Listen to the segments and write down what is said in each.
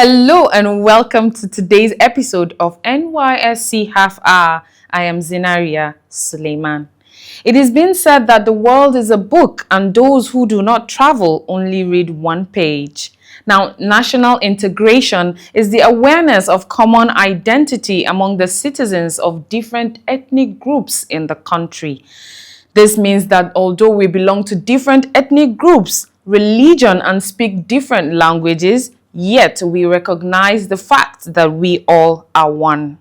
Hello and welcome to today's episode of NYSC Half Hour. I am Zinaria Suleiman. It has been said that the world is a book and those who do not travel only read one page. Now, national integration is the awareness of common identity among the citizens of different ethnic groups in the country. This means that although we belong to different ethnic groups, religion, and speak different languages, yet we recognize the fact that we all are one.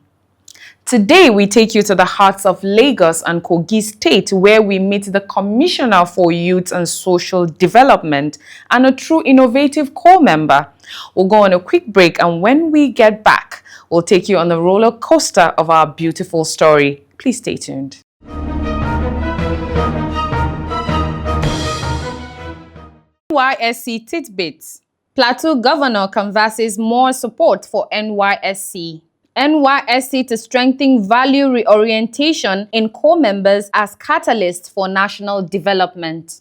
Today, we take you to the hearts of Lagos and Kogi State, where we meet the Commissioner for Youth and Social Development and a true innovative core member. We'll go on a quick break, and when we get back, we'll take you on the roller coaster of our beautiful story. Please stay tuned. NYSC Tidbits. Plateau Governor canvasses more support for NYSC. NYSC to strengthen value reorientation in core members as catalyst for national development.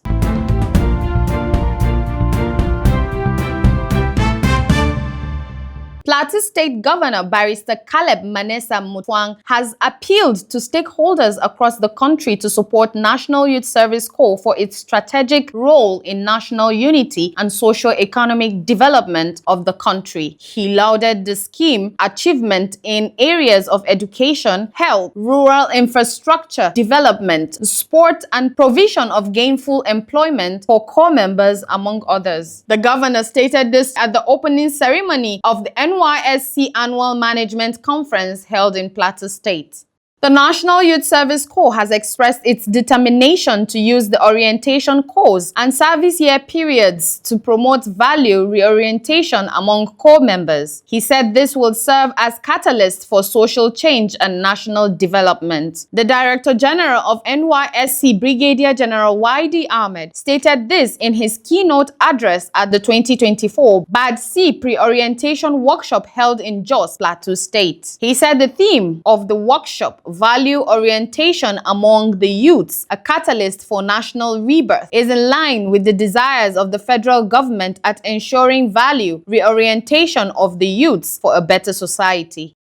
Plateau State Governor Barrister Caleb Manessa Mutwang has appealed to stakeholders across the country to support National Youth Service Corps for its strategic role in national unity and socio-economic development of the country. He lauded the scheme achievement in areas of education, health, rural infrastructure development, sport, and provision of gainful employment for core members, among others. The governor stated this at the opening ceremony of the NYSC Annual Management Conference held in Plateau State. The National Youth Service Corps has expressed its determination to use the orientation course and service year periods to promote value reorientation among core members. He said this will serve as catalyst for social change and national development. The Director General of NYSC, Brigadier General Y.D. Ahmed, stated this in his keynote address at the 2024 Bad C Pre-Orientation Workshop held in Jos, Plateau State. He said the theme of the workshop, value orientation among the youths, a catalyst for national rebirth, is in line with the desires of the federal government at ensuring value reorientation of the youths for a better society.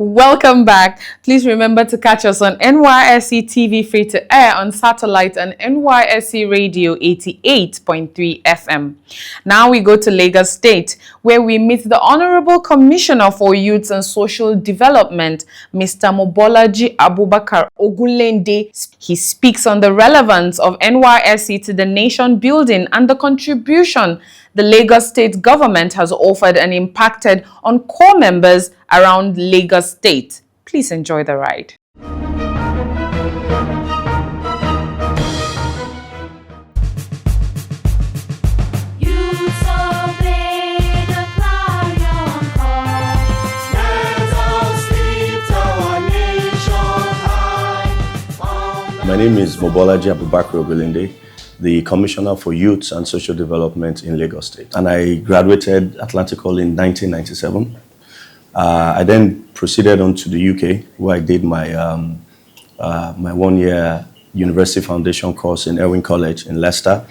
Welcome back. Please remember to catch us on NYSC TV free to air on satellite and NYSC Radio 88.3 FM. Now we go to Lagos State, where we meet the Honorable Commissioner for Youth and Social Development, Mr. Mobolaji Abubakar Ogunlende. He speaks on the relevance of NYSC to the nation building and the contribution the Lagos State government has offered and impacted on core members around Lagos State. Please enjoy the ride. My name is Mobolaji Abubakar Ogunlende, the Commissioner for Youth and Social Development in Lagos State. And I graduated Atlantic Hall in 1997. I then proceeded on to the UK, where I did my my one-year University Foundation course in Erwin College in Leicester.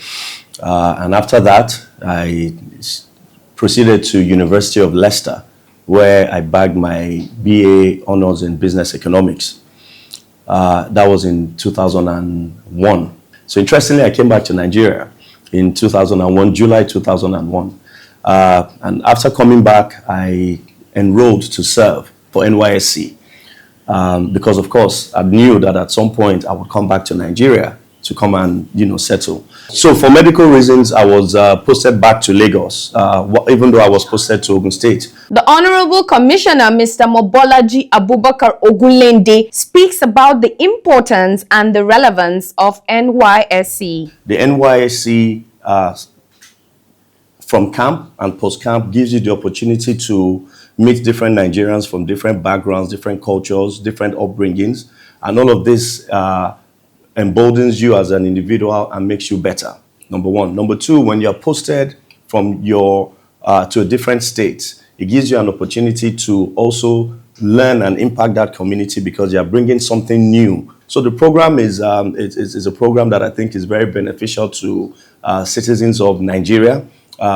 And after that, I proceeded to University of Leicester, where I bagged my BA Honours in Business Economics. That was in 2001. So interestingly, I came back to Nigeria in 2001, July 2001. And after coming back, I enrolled to serve for NYSC because, of course, I knew that at some point I would come back to Nigeria to come and, settle. So for medical reasons, I was posted back to Lagos, even though I was posted to Ogun State. The Honorable Commissioner, Mr. Mobolaji Abubakar Ogunlende, speaks about the importance and the relevance of NYSC. The NYSC from camp and post-camp gives you the opportunity to meet different Nigerians from different backgrounds, different cultures, different upbringings, and all of this emboldens you as an individual and makes you better, number one. Number two, when you're posted from to a different state, it gives you an opportunity to also learn and impact that community because you're bringing something new So the program is a program that I think is very beneficial to citizens of Nigeria.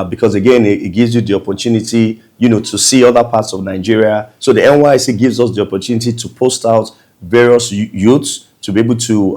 Because again, it gives you the opportunity, to see other parts of Nigeria. So the NYSC gives us the opportunity to post out various youths to be able to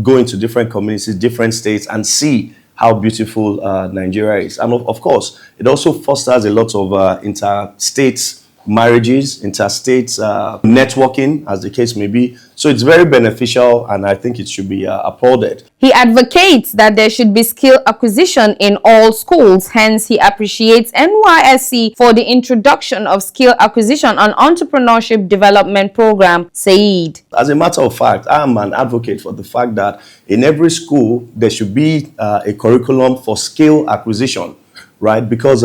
go into different communities, different states, and see how beautiful Nigeria is. And of course, it also fosters a lot of interstate marriages, interstate networking, as the case may be. So it's very beneficial, and I think it should be applauded. He advocates that there should be skill acquisition in all schools. Hence, he appreciates NYSC for the introduction of skill acquisition and entrepreneurship development program. Said, as a matter of fact, I am an advocate for the fact that in every school there should be a curriculum for skill acquisition, right? Because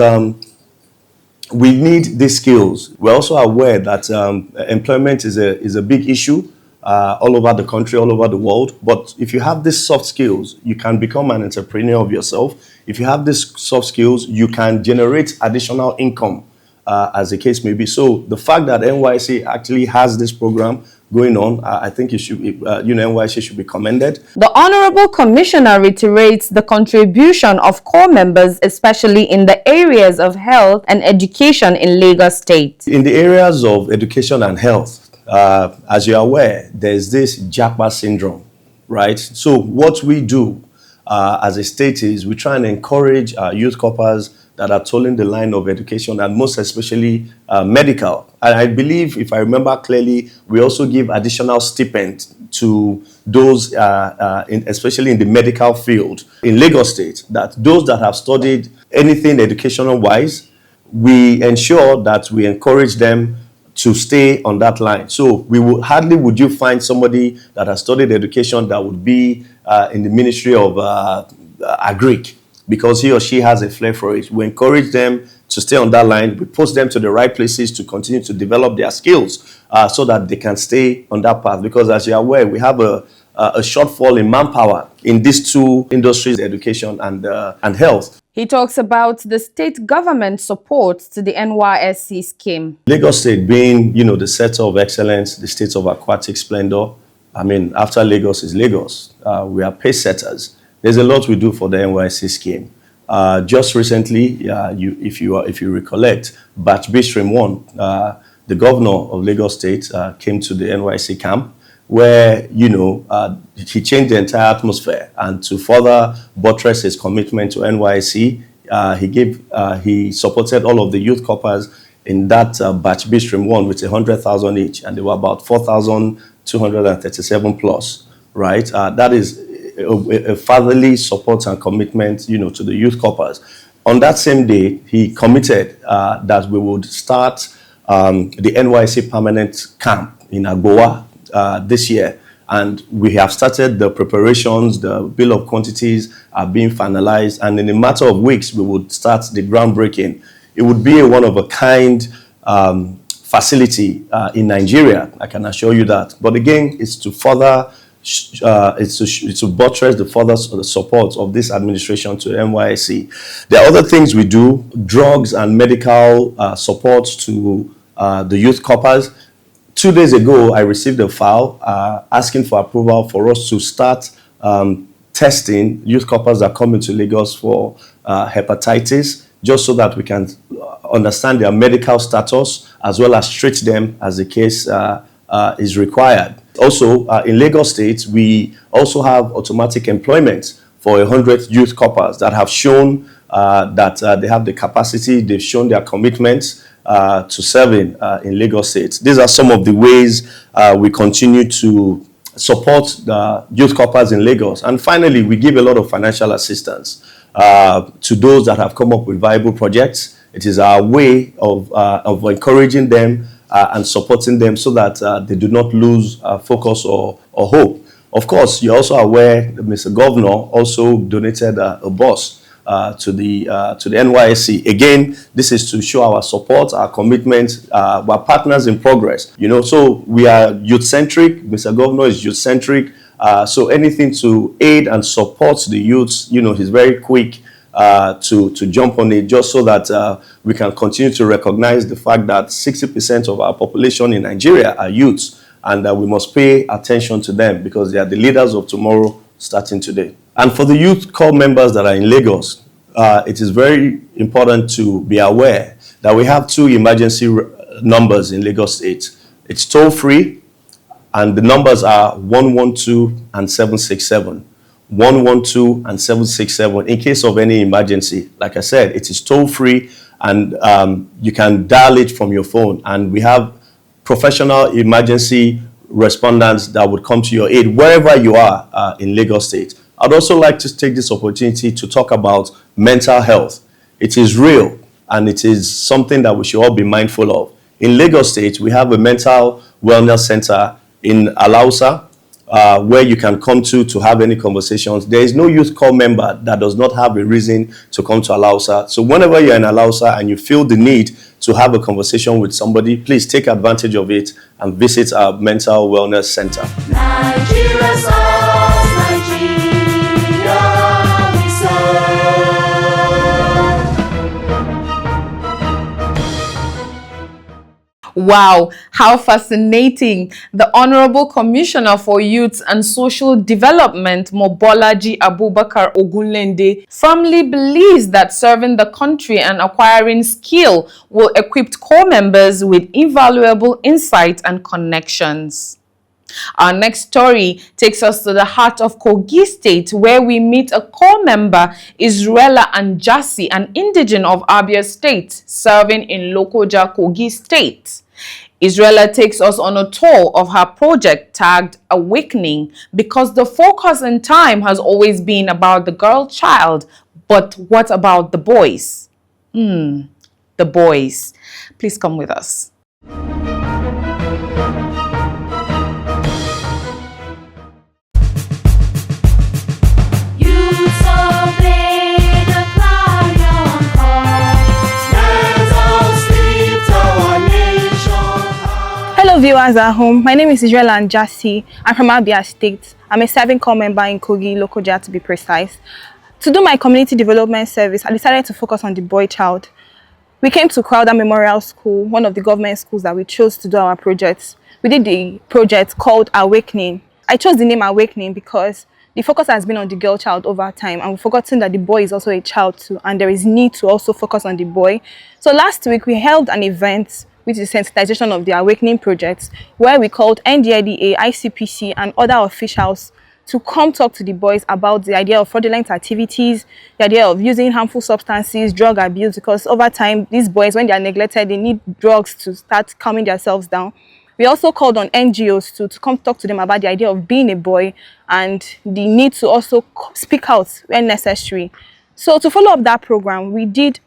we need these skills. We're also aware that employment is a big issue all over the country, all over the world. But if you have these soft skills, you can become an entrepreneur of yourself. If you have these soft skills, you can generate additional income, as the case may be. So the fact that NYSC actually has this program going on, I think it should be, NYSC should be commended. The Honorable Commissioner reiterates the contribution of core members, especially in the areas of health and education in Lagos State. In the areas of education and health, as you're aware, there's this JAPA syndrome, right? So what we do as a state is we try and encourage youth corpers that are tolling the line of education, and most especially medical. And I believe, if I remember clearly, we also give additional stipend to those, especially in the medical field in Lagos State, that those that have studied anything educational-wise, we ensure that we encourage them to stay on that line. So we will hardly would you find somebody that has studied education that would be in the Ministry of Agric, because he or she has a flair for it. We encourage them to stay on that line. We post them to the right places to continue to develop their skills so that they can stay on that path. Because as you're aware, we have a shortfall in manpower in these two industries, education and health. He talks about the state government support to the NYSC scheme. Lagos State being, the center of excellence, the state of aquatic splendor. I mean, after Lagos is Lagos. We are pace setters. There's a lot we do for the NYSC scheme. Just recently, if you recollect, Batch B Stream 1, the governor of Lagos State came to the NYSC camp, where he changed the entire atmosphere, and to further buttress his commitment to NYSC, he supported all of the youth corpers in that Batch B Stream 1 with 100,000 each, and they were about 4,237 plus, right? That is a fatherly support and commitment, to the youth corpers. On that same day, he committed that we would start the NYSC permanent camp in Agbowa this year. And we have started the preparations, the bill of quantities are being finalized, and in a matter of weeks, we would start the groundbreaking. It would be a one-of-a-kind facility in Nigeria, I can assure you that. But again, it's to further it's to buttress the further support of this administration to NYSC. There are other things we do, drugs and medical support to the youth corpers. 2 days ago, I received a file asking for approval for us to start testing youth corpers that come into Lagos for hepatitis, just so that we can understand their medical status as well as treat them as the case is required. Also, in Lagos State, we also have automatic employment for 100 youth corpers that have shown that they have the capacity, they've shown their commitment to serving in Lagos State. These are some of the ways we continue to support the youth corpers in Lagos. And finally, we give a lot of financial assistance to those that have come up with viable projects. It is our way of encouraging them and supporting them so that they do not lose focus or hope. Of course, you're also aware that Mr. Governor also donated a bus to the NYSC. Again, this is to show our support, our commitment. We're partners in progress. So we are youth-centric. Mr. Governor is youth-centric. So anything to aid and support the youths, he's very quick to jump on it, just so that we can continue to recognize the fact that 60% of our population in Nigeria are youths. and we must pay attention to them because they are the leaders of tomorrow starting today. And for the youth corps members that are in Lagos, it is very important to be aware that we have two emergency numbers in Lagos State. It's toll-free, and the numbers are 112 and 767. 112 and 767 in case of any emergency. Like I said, it is toll-free, and you can dial it from your phone. And we have professional emergency respondents that would come to your aid wherever you are in Lagos State. I'd also like to take this opportunity to talk about mental health. It is real, and it is something that we should all be mindful of. In Lagos State, we have a mental wellness center in Alausa, where you can come to have any conversations. There is no youth corps member that does not have a reason to come to Alausa. So whenever you're in Alausa and you feel the need to have a conversation with somebody, please take advantage of it and visit our mental wellness center. Nigeria serves, Nigeria we serve. Wow, how fascinating. The Honorable Commissioner for Youth and Social Development, Mobolaji Abubakar Ogunlende, firmly believes that serving the country and acquiring skill will equip corps members with invaluable insight and connections. Our next story takes us to the heart of Kogi State, where we meet a corps member, Israela Anjasi, an indigene of Abia State, serving in Lokoja, Kogi State. Israela takes us on a tour of her project tagged Awakening, because the focus and time has always been about the girl child. But what about the boys? The boys. Please come with us. Hello viewers at home, my name is Israela Anjasi. I'm from Abia State. I'm a serving corps member in Kogi, Lokoja to be precise. To do my community development service, I decided to focus on the boy child. We came to Crowder Memorial School, one of the government schools that we chose to do our projects. We did the project called Awakening. I chose the name Awakening because the focus has been on the girl child over time, and we've forgotten that the boy is also a child too, and there is need to also focus on the boy. So last week we held an event which is sensitization of the Awakening project, where we called NDIDA, ICPC, and other officials to come talk to the boys about the idea of fraudulent activities, the idea of using harmful substances, drug abuse, because over time, these boys, when they are neglected, they need drugs to start calming themselves down. We also called on NGOs to come talk to them about the idea of being a boy and the need to also speak out when necessary. So to follow up that program, we did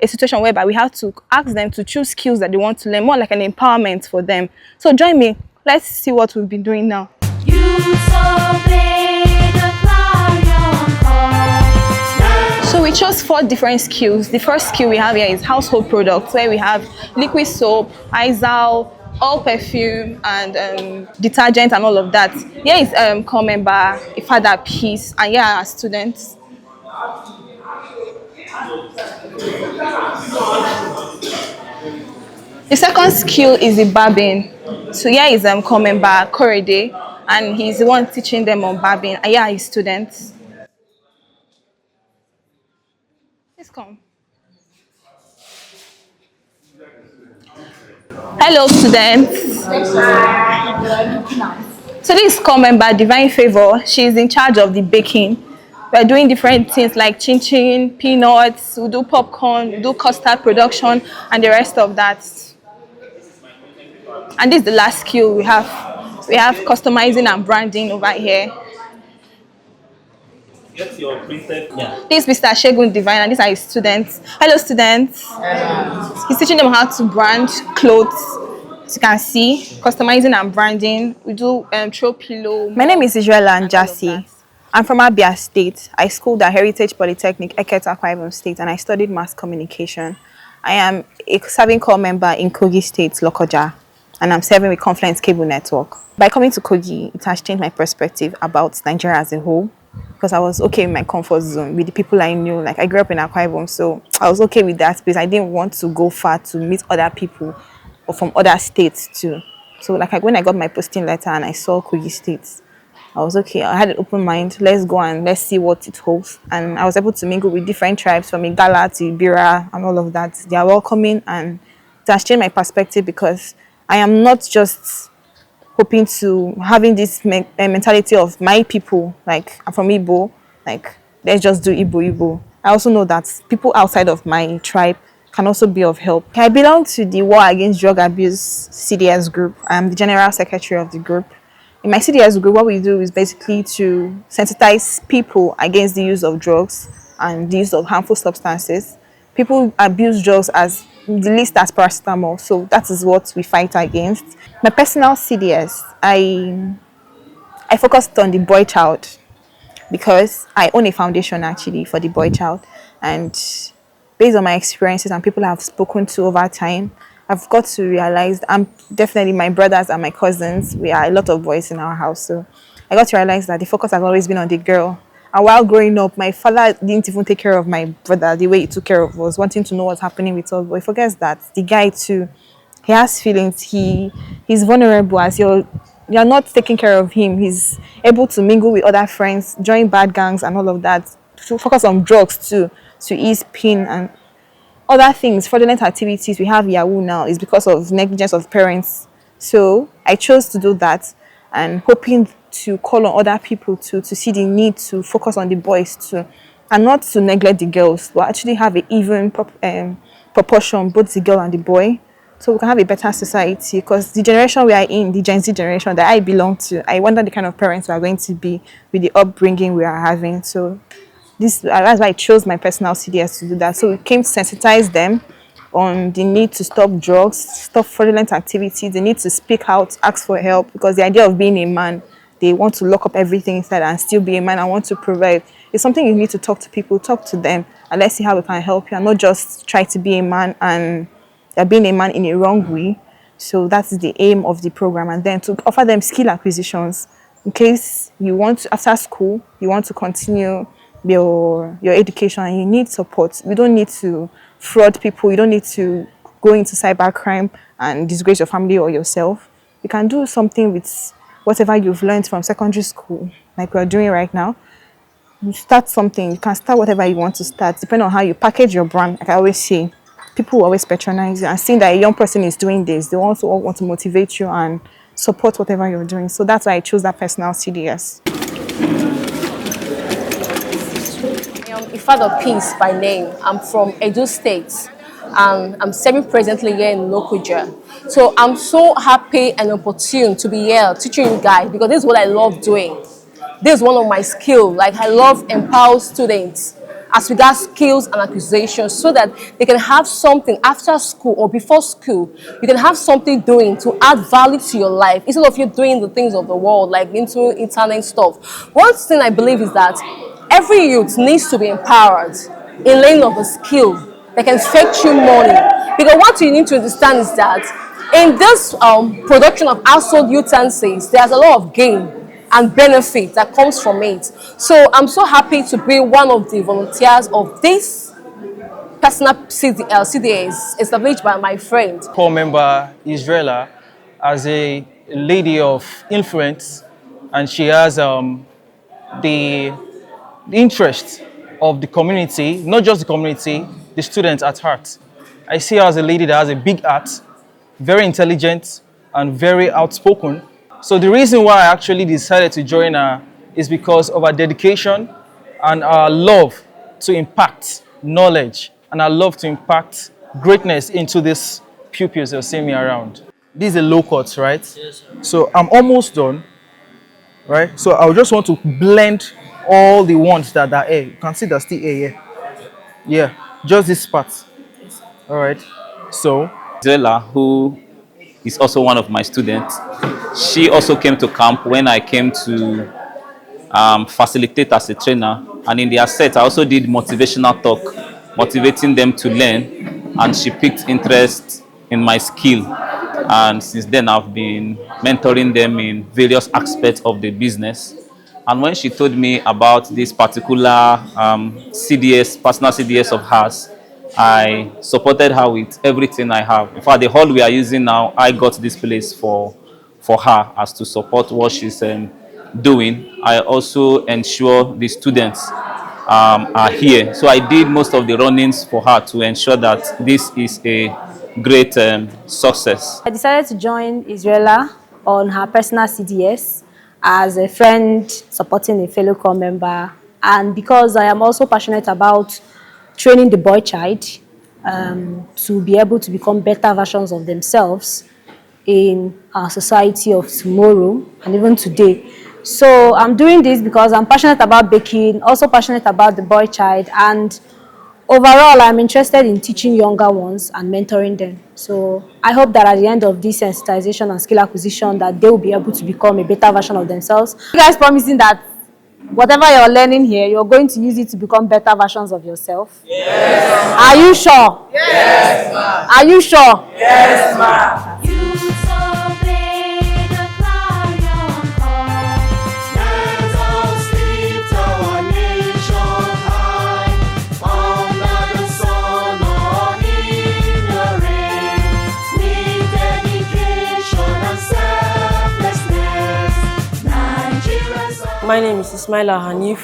a situation whereby we had to ask them to choose skills that they want to learn, more like an empowerment for them. So join me. Let's see what we've been doing now. So we chose 4 different skills. The first skill we have here is household products, where we have liquid soap, Izal, all perfume, and detergent and all of that. Here is corps member Ifada Peace, and here are our students. The second skill is the barbing. So here is corps member Korede, and he's the one teaching them on barbing. And here are his students. Please come. Hello, students. So this is corps member Divine Favor. She's in charge of the baking. We're doing different things like chin-chin, peanuts, we do popcorn, we do custard production, and the rest of that. And this is the last skill we have. We have customizing and branding over here. This is Mr. Shegun Divine, and these are his students. Hello, students. He's teaching them how to brand clothes. As you can see, customizing and branding. We do throw pillow. My name is Israela Anjasi. I'm from Abia State. I schooled at Heritage Polytechnic, Eket, Akwa Ibom State, and I studied mass communication. I am a serving corps member in Kogi State, Lokoja, and I'm serving with Confluence Cable Network. By coming to Kogi, it has changed my perspective about Nigeria as a whole, because I was okay in my comfort zone with the people I knew. Like, I grew up in Akwa Ibom, so I was okay with that space. I didn't want to go far to meet other people or from other states too. So like when I got my posting letter and I saw Kogi State, I was okay. I had an open mind. Let's go and let's see what it holds. And I was able to mingle with different tribes from Igala to Ibira and all of that. They are welcoming, and it has changed my perspective because I am not just hoping to having this mentality of my people, like I'm from Igbo, like let's just do Igbo. I also know that people outside of my tribe can also be of help. I belong to the War Against Drug Abuse CDS group. I'm the general secretary of the group. In my CDS group, what we do is basically to sensitize people against the use of drugs and the use of harmful substances. People abuse drugs as the least as paracetamol, so that is what we fight against. My personal CDS, I focused on the boy child because I own a foundation actually for the boy child, and based on my experiences and people I've spoken to over time, I've got to realize I'm definitely my brothers and my cousins. We are a lot of boys in our house, so I got to realize that the focus has always been on the girl. And while growing up, my father didn't even take care of my brother the way he took care of us, wanting to know what's happening with us. But he forgets that the guy too, he has feelings. He's vulnerable. As you're not taking care of him, he's able to mingle with other friends, join bad gangs and all of that. To focus on drugs too, to ease pain and other things, fraudulent activities. We have Yahoo now is because of negligence of parents. So I chose to do that and hoping to call on other people to see the need to focus on the boys too, and not to neglect the girls, but actually have an even proportion, both the girl and the boy, so we can have a better society. Because the generation we are in, the Gen Z generation that I belong to, I wonder the kind of parents we are going to be with the upbringing we are having. So that's why I chose my personal CDS to do that. So we came to sensitize them on the need to stop drugs, stop fraudulent activities, the need to speak out, ask for help, because the idea of being a man, they want to lock up everything inside and still be a man and want to provide. It's something you need to talk to people, talk to them, and let's see how we can help you, and not just try to be a man and they're being a man in a wrong way. So that is the aim of the program, and then to offer them skill acquisitions in case you want to, after school, you want to continue your education and you need support. You don't need to fraud people. You don't need to go into cybercrime and disgrace your family or yourself. You can do something with whatever you've learned from secondary school, like we're doing right now. You start something. You can start whatever you want to start, depending on how you package your brand. Like I always say, people will always patronize you, and seeing that a young person is doing this, they also want to motivate you and support whatever you're doing. So that's why I chose that personal CDS. Father Peace by name. I'm from Edo State and I'm serving presently here in Lokoja. So I'm so happy and opportune to be here teaching you guys, because this is what I love doing. This is one of my skills. Like I love empower students as regards skills and acquisitions, so that they can have something after school or before school. You can have something doing to add value to your life instead of you doing the things of the world, like into internet stuff. One thing I believe is that every youth needs to be empowered in learning of a skill that can fetch you money. Because what you need to understand is that in this production of household utensils, there's a lot of gain and benefit that comes from it. So I'm so happy to be one of the volunteers of this personal CDAs established by my friend. Core member Israela as a lady of influence, and she has the interest of the community, not just the community, the students at heart. I see her as a lady that has a big heart, very intelligent and very outspoken. So the reason why I actually decided to join her is because of her dedication and our love to impact knowledge and our love to impact greatness into these pupils you're seeing me around. This is a low cut, right? Yes, sir. So I'm almost done, right? So I just want to blend all the ones that are here. You can see that's still here. Yeah, just this part. All right. So Zella, who is also one of my students, she also came to camp when I came to facilitate as a trainer. And in their set, I also did motivational talk, motivating them to learn. And she picked interest in my skill. And since then, I've been mentoring them in various aspects of the business. And when she told me about this particular CDS, personal CDS of hers, I supported her with everything I have. In fact, the hall we are using now, I got this place for for her as to support what she's doing. I also ensure the students are here. So I did most of the run-ins for her to ensure that this is a great success. I decided to join Israela on her personal CDS as a friend supporting a fellow corps member, and because I am also passionate about training the boy child to be able to become better versions of themselves in our society of tomorrow and even today. So I'm doing this because I'm passionate about baking, also passionate about the boy child, and overall I'm interested in teaching younger ones and mentoring them. So I hope that at the end of this sensitization and skill acquisition that they will be able to become a better version of themselves. You guys promising that whatever you're learning here, you're going to use it to become better versions of yourself? Yes. Are you sure? Yes, ma'am. Are you sure? Yes, ma'am. My name is Ismaila Hanif.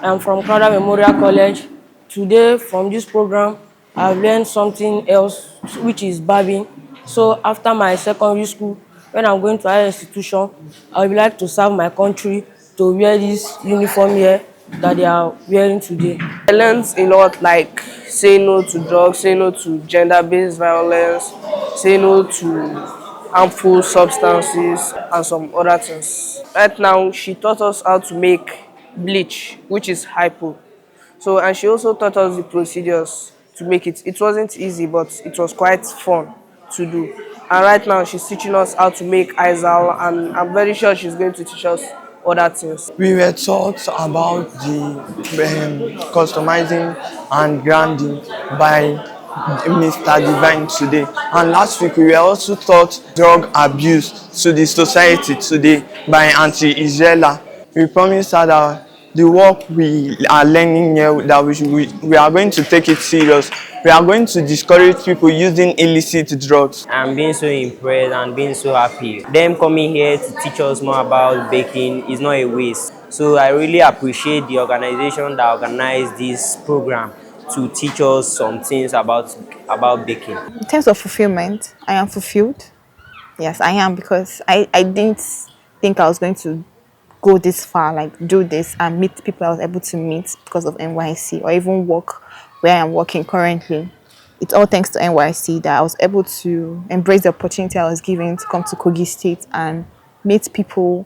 I'm from Crowder Memorial College. Today, from this program, I've learned something else, which is barbing. So after my secondary school, when I'm going to higher institution, I would like to serve my country to wear this uniform here that they are wearing today. I learned a lot, like say no to drugs, say no to gender-based violence, say no to harmful substances, and some other things. Right now, she taught us how to make bleach, which is hypo. So, and she also taught us the procedures to make it. It wasn't easy, but it was quite fun to do. And right now, she's teaching us how to make Izal, and I'm very sure she's going to teach us other things. We were taught about the customizing and grinding by Mr. Divine today. And last week we were also taught drug abuse to the society today by Auntie Israela. We promised her that the work we are learning here, that we are going to take it serious. We are going to discourage people using illicit drugs. I'm being so impressed and being so happy. Them coming here to teach us more about baking is not a waste. So I really appreciate the organization that organized this program to teach us some things about baking. In terms of fulfillment, I am fulfilled. Yes, I am, because I didn't think I was going to go this far, like do this and meet people I was able to meet because of NYSC, or even work where I'm working currently. It's all thanks to NYSC that I was able to embrace the opportunity I was given to come to Kogi State and meet people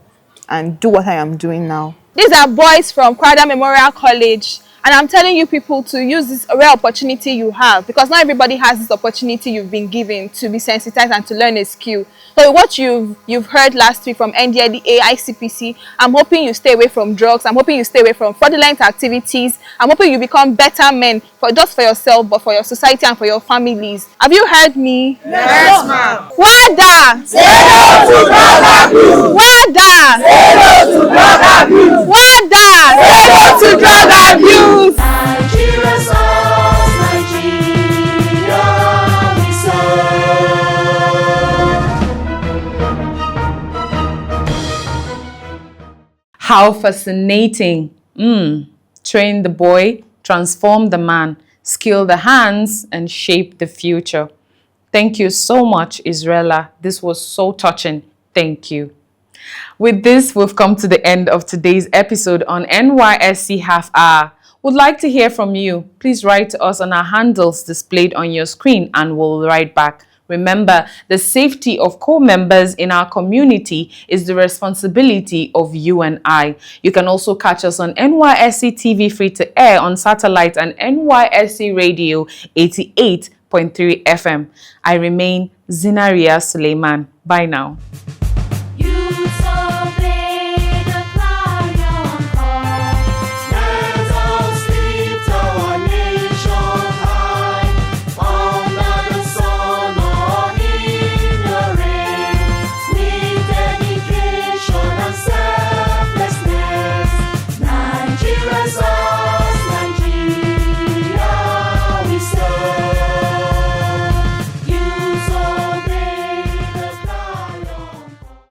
and do what I am doing now. These are boys from Crowder Memorial College. And I'm telling you people to use this rare opportunity you have, because not everybody has this opportunity you've been given to be sensitized and to learn a skill. So what you've heard last week from NDLEA, ICPC, I'm hoping you stay away from drugs. I'm hoping you stay away from fraudulent activities. I'm hoping you become better men, just for yourself, but for your society and for your families. Have you heard me? Yes, ma'am. Wada! Say no to drug abuse! Wada! Say no to drug abuse! Wada! Say no to drug abuse! Nigeria songs, Nigeria we serve. How fascinating. Train the boy, transform the man, skill the hands, and shape the future. Thank you so much, Israela. This was so touching. Thank you. With this, we've come to the end of today's episode on NYSC Half Hour. Would like to hear from you. Please write to us on our handles displayed on your screen and we'll write back. Remember, the safety of co-members in our community is the responsibility of you and I. You can also catch us on NYSC TV free to air on satellite and NYSC Radio 88.3 FM. I remain Zinaria Suleiman. Bye now. You so